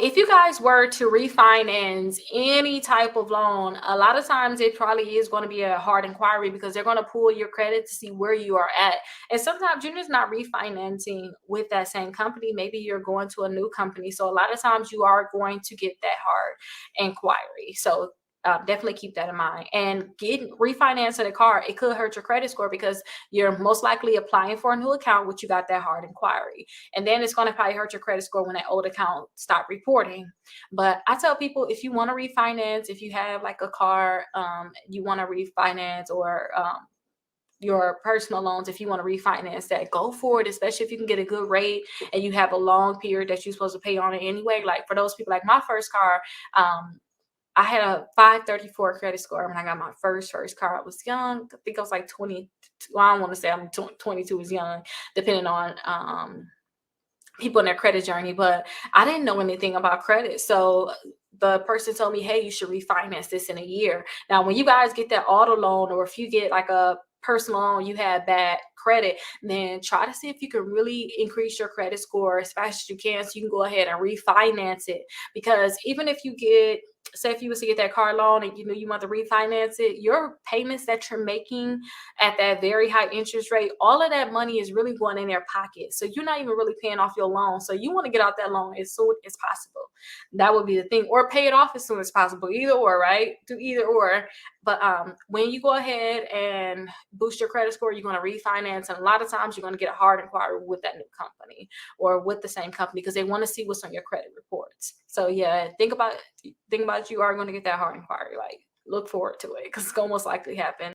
if you guys were to refinance any type of loan, a lot of times it probably is going to be a hard inquiry because they're going to pull your credit to see where you are at. And sometimes you're just not refinancing with that same company. Maybe you're going to a new company. So a lot of times you are going to get that hard inquiry. So definitely keep that in mind. And getting refinancing a car, it could hurt your credit score because you're most likely applying for a new account, which you got that hard inquiry. And then it's going to probably hurt your credit score when that old account stop reporting. But I tell people, if you want to refinance, if you have like a car, you want to refinance, or your personal loans, if you want to refinance that, go for it, especially if you can get a good rate and you have a long period that you're supposed to pay on it anyway. Like for those people, like my first car, I had a 534 credit score when I got my first car. I was young. I think I was like 20. Well, I don't want to say I'm 22 is young, depending on people in their credit journey, but I didn't know anything about credit. So the person told me, hey, you should refinance this in a year. Now, when you guys get that auto loan, or if you get like a personal loan, you have bad credit, then try to see if you can really increase your credit score as fast as you can, so you can go ahead and refinance it. Because even if you get, say if you was to get that car loan and you know you want to refinance it, your payments that you're making at that very high interest rate, all of that money is really going in their pocket. So you're not even really paying off your loan. So you want to get out that loan as soon as possible. That would be the thing. Or pay it off as soon as possible. Either or, right? Do either or. But when you go ahead and boost your credit score, you're going to refinance. And a lot of times you're going to get a hard inquiry with that new company or with the same company because they want to see what's on your credit reports. So yeah, think about it. You are going to get that hard inquiry. Like, look forward to it because it's going to most likely happen.